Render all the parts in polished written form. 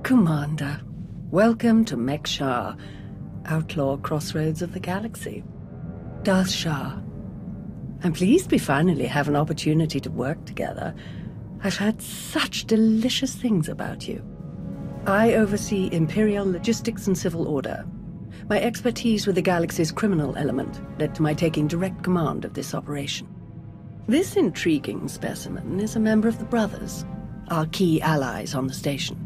Commander, welcome to Mek-Sha, outlaw crossroads of the galaxy. Darth Shah, I'm pleased we finally have an opportunity to work together. I've heard such delicious things about you. I oversee Imperial logistics and civil order. My expertise with the galaxy's criminal element led to my taking direct command of this operation. This intriguing specimen is a member of the Brothers, our key allies on the station.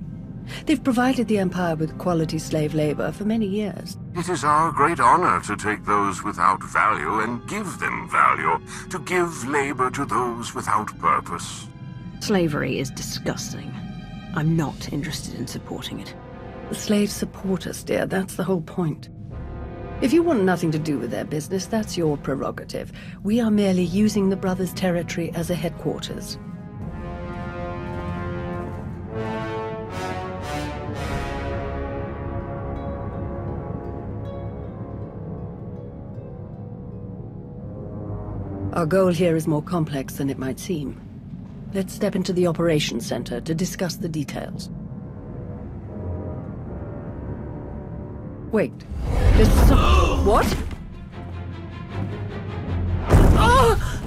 They've provided the Empire with quality slave labor for many years. It is our great honor to take those without value and give them value, to give labor to those without purpose. Slavery is disgusting. I'm not interested in supporting it. The slaves support us, dear. That's the whole point. If you want nothing to do with their business, that's your prerogative. We are merely using the Brothers' territory as a headquarters. Our goal here is more complex than it might seem. Let's step into the operations center to discuss the details. Wait, there's some... What? Oh!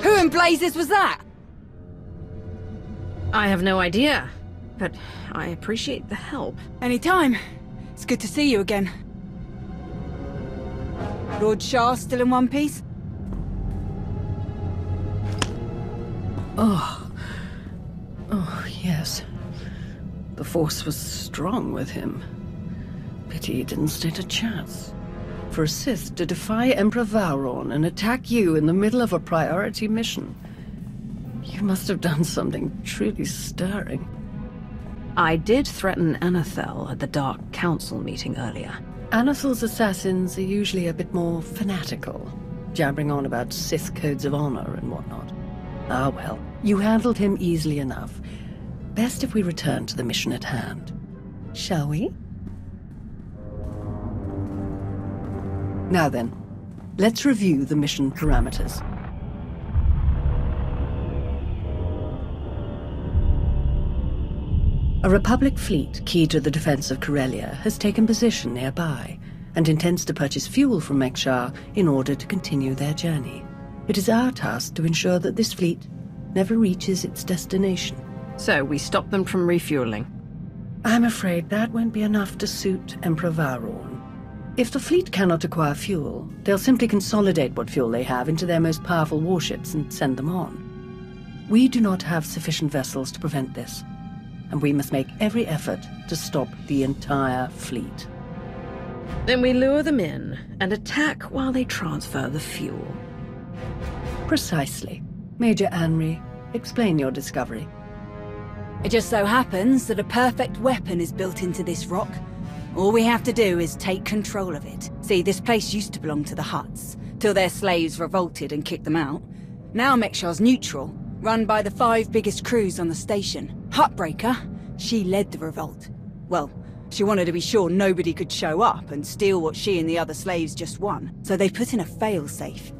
Who in blazes was that? I have no idea, but I appreciate the help. Anytime. It's good to see you again. Lord Shah still in one piece? Oh, yes. The Force was strong with him. Pity he didn't stand a chance. For a Sith to defy Emperor Vowron and attack you in the middle of a priority mission. You must have done something truly stirring. I did threaten Anathel at the Dark Council meeting earlier. Anathel's assassins are usually a bit more fanatical, jabbering on about Sith codes of honor and whatnot. Ah well, you handled him easily enough. Best if we return to the mission at hand. Shall we? Now then, let's review the mission parameters. A Republic fleet key to the defense of Corellia has taken position nearby and intends to purchase fuel from Mek-Sha in order to continue their journey. It is our task to ensure that this fleet never reaches its destination. So we stop them from refueling. I'm afraid that won't be enough to suit Emperor Vowron. If the fleet cannot acquire fuel, they'll simply consolidate what fuel they have into their most powerful warships and send them on. We do not have sufficient vessels to prevent this, and we must make every effort to stop the entire fleet. Then we lure them in and attack while they transfer the fuel. Precisely. Major Anri, explain your discovery. It just so happens that a perfect weapon is built into this rock. All we have to do is take control of it. See, this place used to belong to the Hutts, till their slaves revolted and kicked them out. Now Mek-Sha's neutral, run by the 5 biggest crews on the station. Huttbreaker, she led the revolt. Well, she wanted to be sure nobody could show up and steal what she and the other slaves just won, so they put in a failsafe.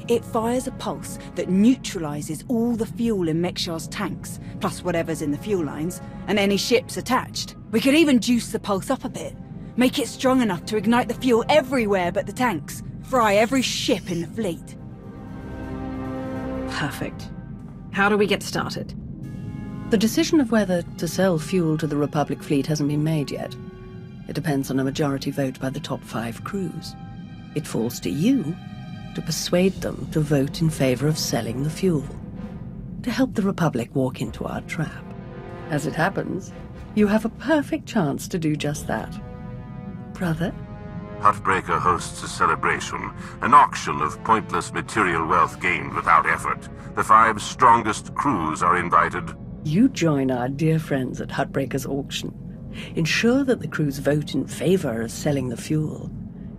It fires a pulse that neutralizes all the fuel in Mek-Sha's tanks, plus whatever's in the fuel lines, and any ships attached. We could even juice the pulse up a bit. Make it strong enough to ignite the fuel everywhere but the tanks. Fry every ship in the fleet. Perfect. How do we get started? The decision of whether to sell fuel to the Republic fleet hasn't been made yet. It depends on a majority vote by the top 5 crews. It falls to you to persuade them to vote in favor of selling the fuel, to help the Republic walk into our trap. As it happens, you have a perfect chance to do just that. Brother? Huttbreaker hosts a celebration, an auction of pointless material wealth gained without effort. The 5 strongest crews are invited. You join our dear friends at Huttbreaker's auction. Ensure that the crews vote in favor of selling the fuel,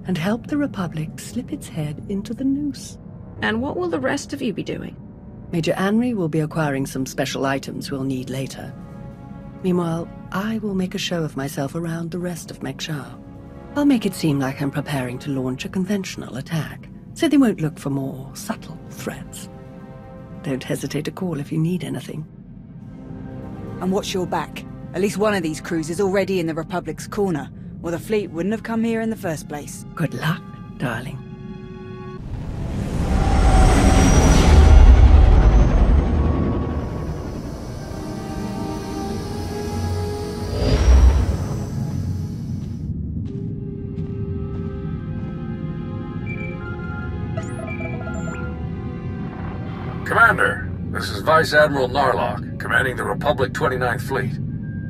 and help the Republic slip its head into the noose. And what will the rest of you be doing? Major Anri will be acquiring some special items we'll need later. Meanwhile, I will make a show of myself around the rest of Mek-Sha. I'll make it seem like I'm preparing to launch a conventional attack, so they won't look for more subtle threats. Don't hesitate to call if you need anything. And watch your back. At least one of these crews is already in the Republic's corner, or the fleet wouldn't have come here in the first place. Good luck, darling. Commander, this is Vice Admiral Narlock, commanding the Republic 29th Fleet.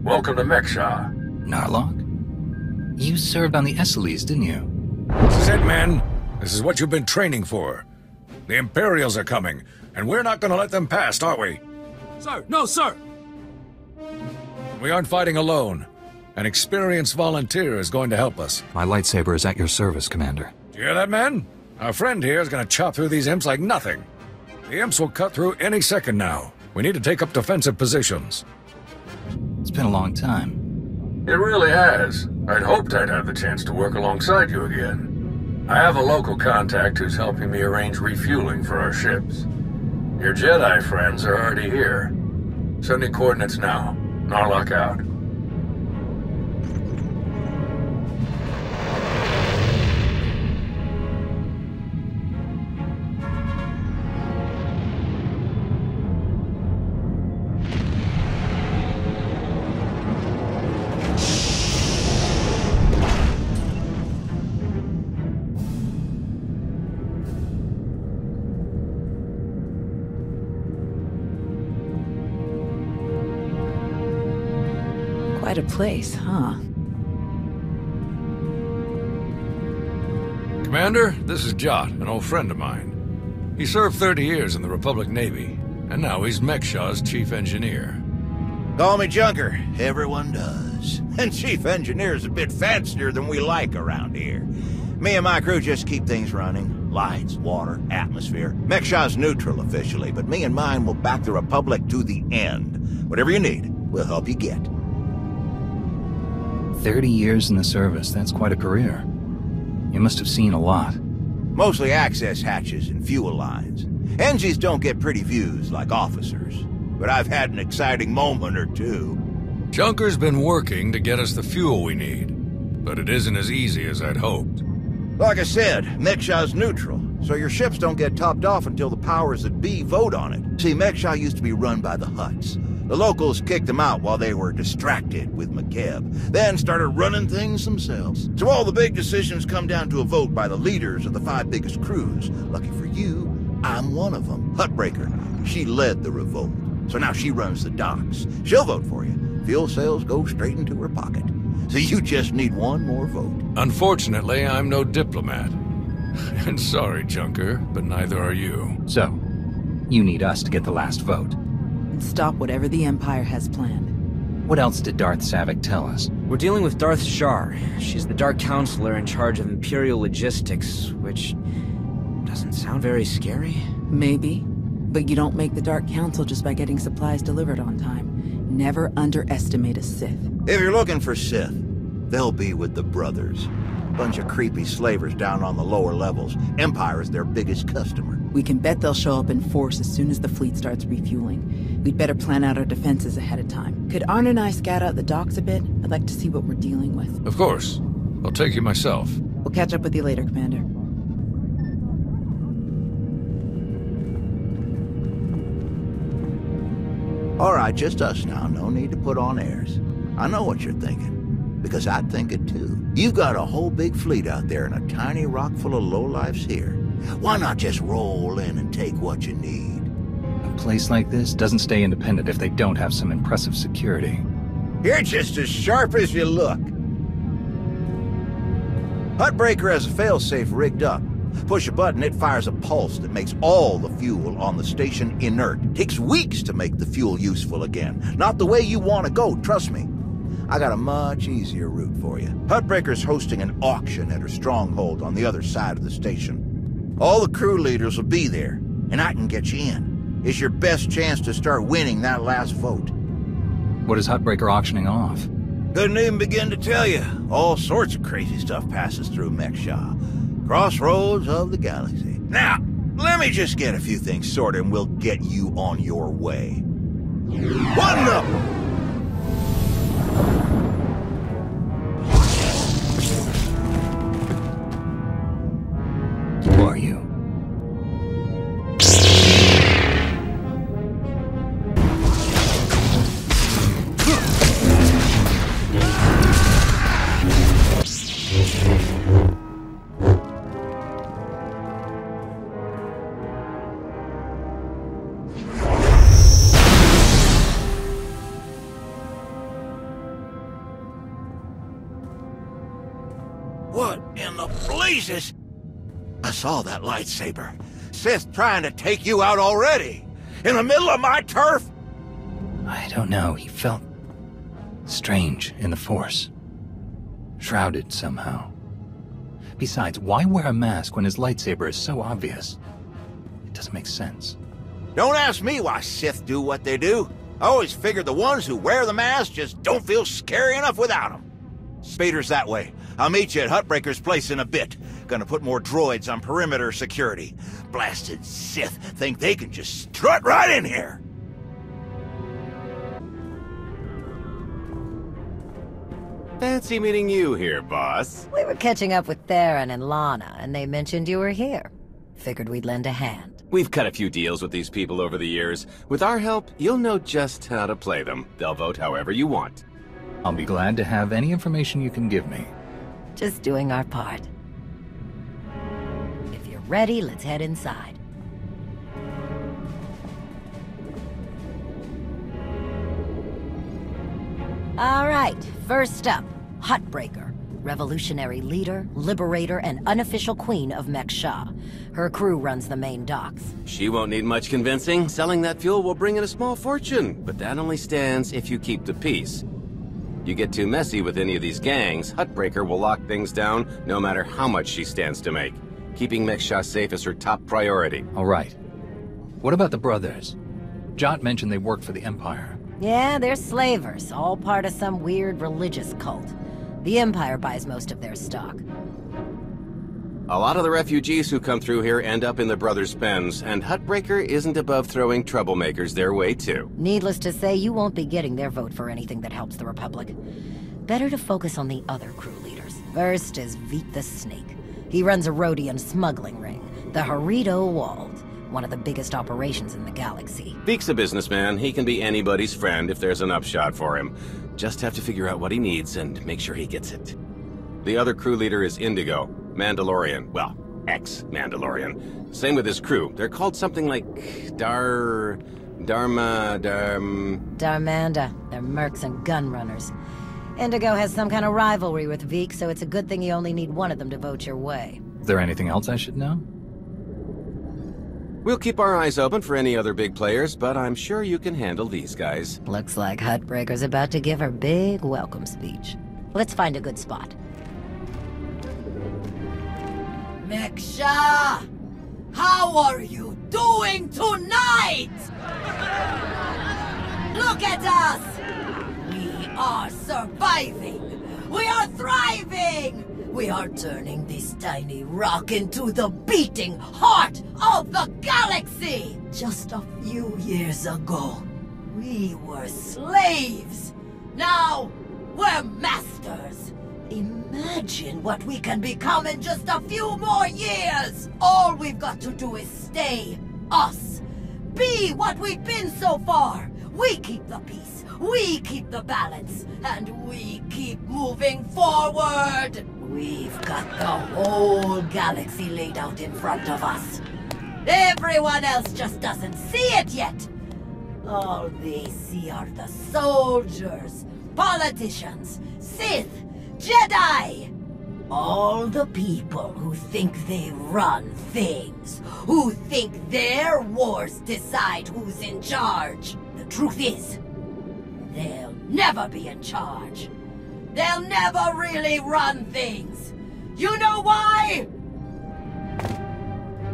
Welcome to Mek-Sha. Narlock? You served on the Esseles, didn't you? This is it, men. This is what you've been training for. The Imperials are coming, and we're not gonna let them past, are we? Sir, no, sir! We aren't fighting alone. An experienced volunteer is going to help us. My lightsaber is at your service, Commander. Do you hear that, men? Our friend here is gonna chop through these imps like nothing. The imps will cut through any second now. We need to take up defensive positions. It's been a long time. It really has. I'd hoped I'd have the chance to work alongside you again. I have a local contact who's helping me arrange refueling for our ships. Your Jedi friends are already here. Send me coordinates now. Narlock out. Quite a place, huh? Commander, this is Jot, an old friend of mine. He served 30 years in the Republic Navy, and now he's Mek-Sha's chief engineer. Call me Junker. Everyone does. And chief engineer's a bit fancier than we like around here. Me and my crew just keep things running. Lights, water, atmosphere. Mek-Sha's neutral officially, but me and mine will back the Republic to the end. Whatever you need, we'll help you get. 30 years in the service, that's quite a career. You must have seen a lot. Mostly access hatches and fuel lines. Engies don't get pretty views like officers. But I've had an exciting moment or two. Junker's been working to get us the fuel we need, but it isn't as easy as I'd hoped. Like I said, Mek-Sha's neutral, so your ships don't get topped off until the powers that be vote on it. See, Mek-Sha used to be run by the Hutts. The locals kicked them out while they were distracted with Mekeb, then started running things themselves. So all the big decisions come down to a vote by the leaders of the 5 biggest crews. Lucky for you, I'm one of them. Huttbreaker. She led the revolt, so now she runs the docks. She'll vote for you. Fuel sales go straight into her pocket. So you just need one more vote. Unfortunately, I'm no diplomat. And sorry, Junker, but neither are you. So, you need us to get the last vote. And stop whatever the Empire has planned. What else did Darth Savik tell us? We're dealing with Darth Shar. She's the Dark Counselor in charge of Imperial logistics, which doesn't sound very scary. Maybe. But you don't make the Dark Council just by getting supplies delivered on time. Never underestimate a Sith. If you're looking for Sith, they'll be with the Brothers. Bunch of creepy slavers down on the lower levels. Empire is their biggest customer. We can bet they'll show up in force as soon as the fleet starts refueling. We'd better plan out our defenses ahead of time. Could Arn and I scout out the docks a bit? I'd like to see what we're dealing with. Of course. I'll take you myself. We'll catch up with you later, Commander. All right, just us now. No need to put on airs. I know what you're thinking. Because I'd think it too. You've got a whole big fleet out there and a tiny rock full of lowlifes here. Why not just roll in and take what you need? A place like this doesn't stay independent if they don't have some impressive security. You're just as sharp as you look. Huttbreaker has a failsafe rigged up. Push a button, it fires a pulse that makes all the fuel on the station inert. Takes weeks to make the fuel useful again. Not the way you want to go, trust me. I got a much easier route for you. Huttbreaker's hosting an auction at her stronghold on the other side of the station. All the crew leaders will be there, and I can get you in. It's your best chance to start winning that last vote. What is Huttbreaker auctioning off? Couldn't even begin to tell you. All sorts of crazy stuff passes through Mek-Sha. Crossroads of the galaxy. Now, let me just get a few things sorted and we'll get you on your way. One up! Who are you? What in the blazes? I saw that lightsaber. Sith trying to take you out already. In the middle of my turf? I don't know. He felt strange in the Force. Shrouded somehow. Besides, why wear a mask when his lightsaber is so obvious? It doesn't make sense. Don't ask me why Sith do what they do. I always figured the ones who wear the mask just don't feel scary enough without them. Spader's that way. I'll meet you at Huttbreaker's place in a bit. Gonna put more droids on perimeter security. Blasted Sith think they can just strut right in here. Fancy meeting you here, boss. We were catching up with Theron and Lana, and they mentioned you were here. Figured we'd lend a hand. We've cut a few deals with these people over the years. With our help, you'll know just how to play them. They'll vote however you want. I'll be glad to have any information you can give me. Just doing our part. If you're ready, let's head inside. All right, first up, Huttbreaker. Revolutionary leader, liberator, and unofficial queen of Mek-Sha. Her crew runs the main docks. She won't need much convincing. Selling that fuel will bring in a small fortune, but that only stands if you keep the peace. You get too messy with any of these gangs, Huttbreaker will lock things down no matter how much she stands to make. Keeping Mek-Sha safe is her top priority. All right. What about the brothers? Jot mentioned they work for the Empire. Yeah, they're slavers, all part of some weird religious cult. The Empire buys most of their stock. A lot of the refugees who come through here end up in the brothers' pens, and Huttbreaker isn't above throwing troublemakers their way too. Needless to say, you won't be getting their vote for anything that helps the Republic. Better to focus on the other crew leaders. First is Veek the Snake. He runs a Rhodian smuggling ring, the Harrido Walled, one of the biggest operations in the galaxy. Veek's a businessman. He can be anybody's friend if there's an upshot for him. Just have to figure out what he needs and make sure he gets it. The other crew leader is Indigo, Mandalorian. Well, ex-Mandalorian. Same with his crew. They're called something like Darmanda. They're mercs and gun runners. Indigo has some kind of rivalry with Veek, so it's a good thing you only need one of them to vote your way. Is there anything else I should know? We'll keep our eyes open for any other big players, but I'm sure you can handle these guys. Looks like Huttbreaker's about to give her big welcome speech. Let's find a good spot. Mek-Sha! How are you doing tonight? Look at us! We are surviving! We are thriving! We are turning this tiny rock into the beating heart of the galaxy! Just a few years ago, we were slaves. Now, we're masters. Imagine what we can become in just a few more years! All we've got to do is stay us. Be what we've been so far. We keep the peace, we keep the balance, and we keep moving forward! We've got the whole galaxy laid out in front of us. Everyone else just doesn't see it yet. All they see are the soldiers, politicians, Sith, Jedi. All the people who think they run things, who think their wars decide who's in charge. The truth is, they'll never be in charge. They'll never really run things. You know why?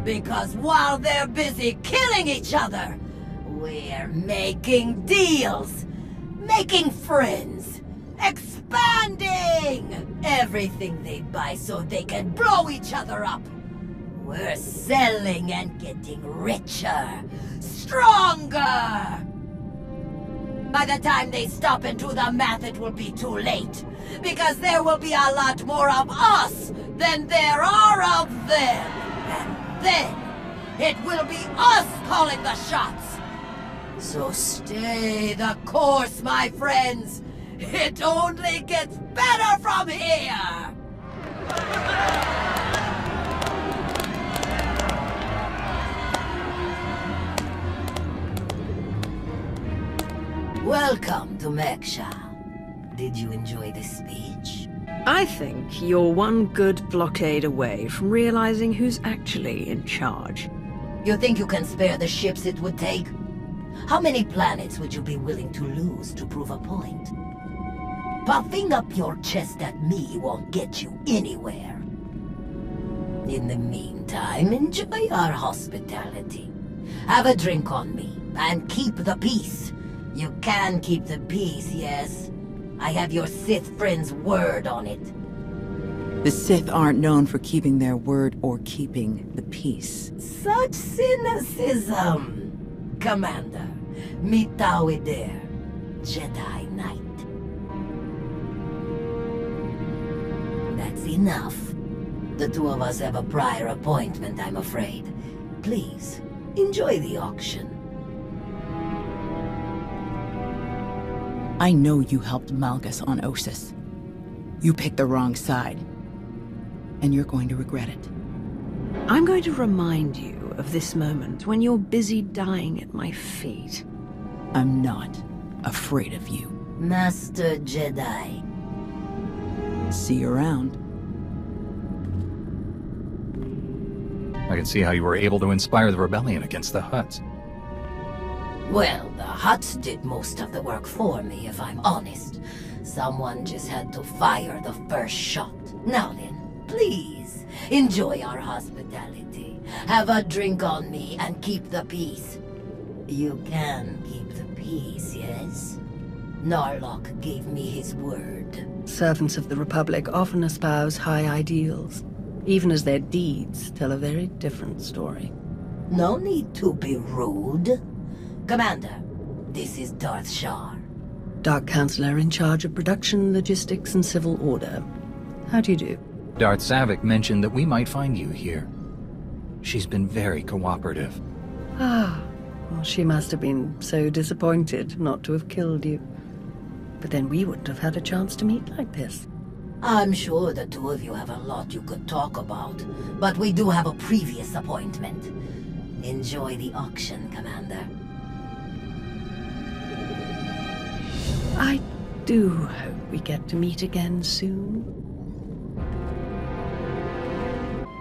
Because while they're busy killing each other, we're making deals, making friends, expanding everything they buy so they can blow each other up. We're selling and getting richer, stronger. By the time they stop and do the math, it will be too late. Because there will be a lot more of us than there are of them. And then, it will be us calling the shots. So stay the course, my friends. It only gets better from here. Welcome to Mek-Sha. Did you enjoy this speech? I think you're one good blockade away from realizing who's actually in charge. You think you can spare the ships it would take? How many planets would you be willing to lose to prove a point? Puffing up your chest at me won't get you anywhere. In the meantime, enjoy our hospitality. Have a drink on me, and keep the peace. You can keep the peace, yes? I have your Sith friend's word on it. The Sith aren't known for keeping their word or keeping the peace. Such cynicism! Commander, mitawi there, Jedi Knight. That's enough. The two of us have a prior appointment, I'm afraid. Please, enjoy the auction. I know you helped Malgus on Ossus. You picked the wrong side. And you're going to regret it. I'm going to remind you of this moment when you're busy dying at my feet. I'm not afraid of you. Master Jedi. See you around. I can see how you were able to inspire the rebellion against the Hutts. Well, the Hutts did most of the work for me, if I'm honest. Someone just had to fire the first shot. Now then, please, enjoy our hospitality. Have a drink on me and keep the peace. You can keep the peace, yes? Narlock gave me his word. Servants of the Republic often espouse high ideals, even as their deeds tell a very different story. No need to be rude. Commander, this is Darth Shar. Dark Counselor in charge of production, logistics, and civil order. How do you do? Darth Savik mentioned that we might find you here. She's been very cooperative. Ah, well, she must have been so disappointed not to have killed you. But then we wouldn't have had a chance to meet like this. I'm sure the two of you have a lot you could talk about, but we do have a previous appointment. Enjoy the auction, Commander. I do hope we get to meet again soon.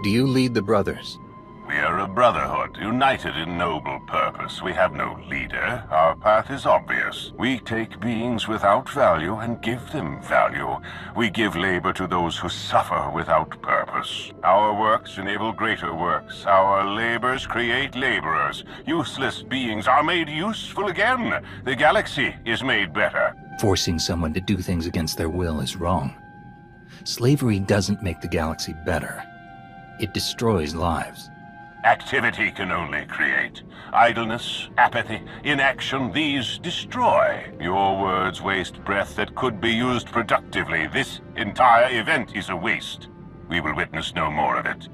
Do you lead the brothers? We are a brotherhood, united in noble purpose. We have no leader. Our path is obvious. We take beings without value and give them value. We give labor to those who suffer without purpose. Our works enable greater works. Our labors create laborers. Useless beings are made useful again. The galaxy is made better. Forcing someone to do things against their will is wrong. Slavery doesn't make the galaxy better. It destroys lives. Activity can only create. Idleness, apathy, inaction, these destroy. Your words waste breath that could be used productively. This entire event is a waste. We will witness no more of it.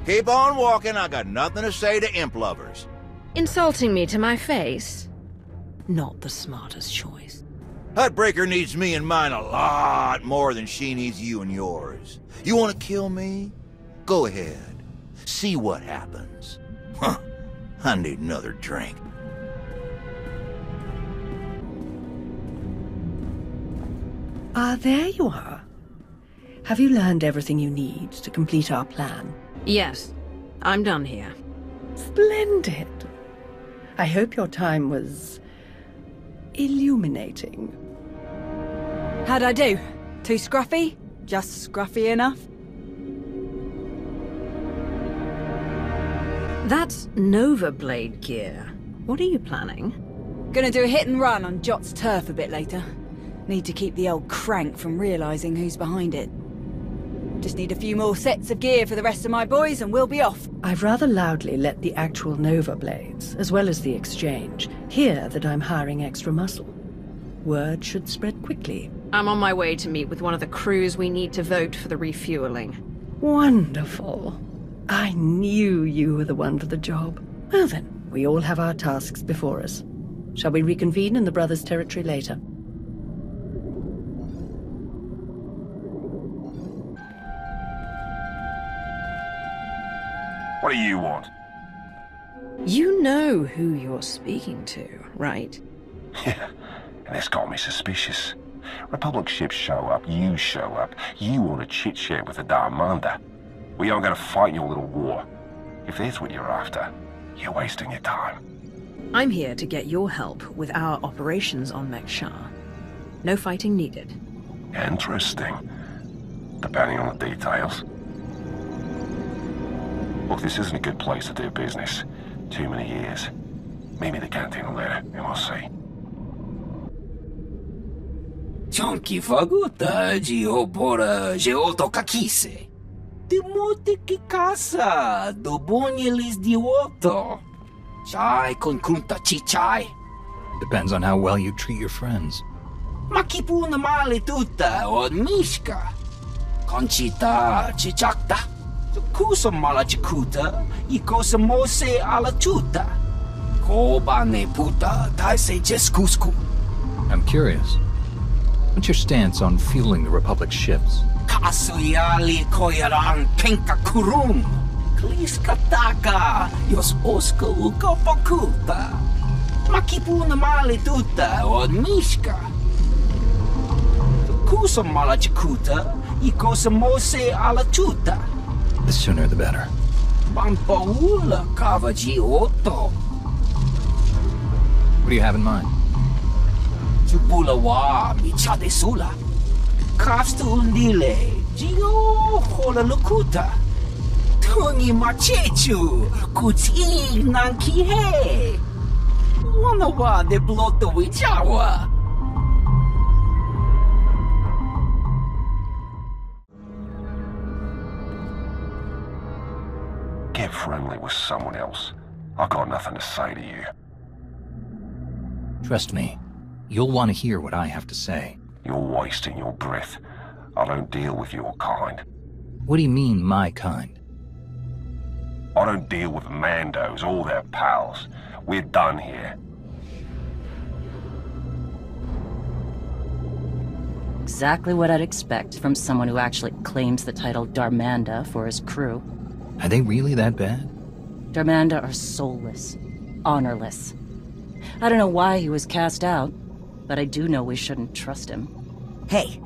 Keep on walking, I got nothing to say to imp lovers. Insulting me to my face? Not the smartest choice. Huttbreaker needs me and mine a lot more than she needs you and yours. You want to kill me? Go ahead. See what happens. Huh. I need another drink. Ah, there you are. Have you learned everything you need to complete our plan? Yes, I'm done here. Splendid. I hope your time was illuminating. How'd I do? Too scruffy? Just scruffy enough? That's Nova Blade gear. What are you planning? Gonna do a hit and run on Jot's turf a bit later. Need to keep the old crank from realizing who's behind it. Just need a few more sets of gear for the rest of my boys and we'll be off. I've rather loudly let the actual Nova Blades, as well as the Exchange, hear that I'm hiring extra muscle. Word should spread quickly. I'm on my way to meet with one of the crews we need to vote for the refueling. Wonderful. I knew you were the one for the job. Well then, we all have our tasks before us. Shall we reconvene in the Brothers' territory later? What do you want? You know who you're speaking to, right? Yeah, and that's got me suspicious. Republic ships show up, you show up, you want to chit-chat with the Darmander. We aren't going to fight your little war. If that's what you're after, you're wasting your time. I'm here to get your help with our operations on Mek-Sha. No fighting needed. Interesting. Depending on the details. Look, this isn't a good place to do business. Too many years. Meet me at the canteen later, and we'll see. Chunky faguta, geopora, geotokakise. Demote que casa, do bonyelis dioto. Chai con kunta chichai. Depends on how well you treat your friends. Makipuna male tuta od mishka. Conchita chichakta. Kusa mala chikuta, ikosa mose ala chuta. Koba ne puta, taise jeskusku. I'm curious. What's your stance on fueling the Republic's ships? Kasuyali koyaran kenka kurum. Kliskataka, yos oska ukopakuta. Makipuna male tuta od mishka. Kusa mala chikuta, ikosa mose ala chuta. The sooner the better. Pampaula Cavagiotto. What do you have in mind? Chupulawa Michade Sula. Castundile. Gio Hola Lukuta. Tungi Machechu. Kuti Nankihe. Wanawa de Bloto Wijawa. Get friendly with someone else. I've got nothing to say to you. Trust me, you'll want to hear what I have to say. You're wasting your breath. I don't deal with your kind. What do you mean, my kind? I don't deal with Mandos or their pals. We're done here. Exactly what I'd expect from someone who actually claims the title Darmanda for his crew. Are they really that bad? Darmanda are soulless, honorless. I don't know why he was cast out, but I do know we shouldn't trust him. Hey,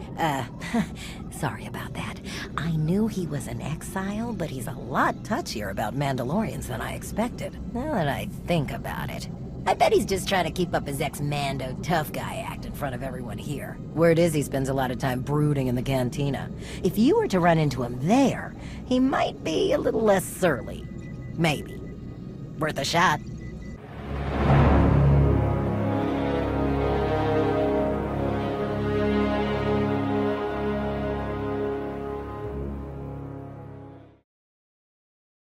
sorry about that. I knew he was an exile, but he's a lot touchier about Mandalorians than I expected. Now that I think about it, I bet he's just trying to keep up his ex-Mando tough guy act in front of everyone here. Word is he spends a lot of time brooding in the cantina. If you were to run into him there, he might be a little less surly. Maybe. Worth a shot.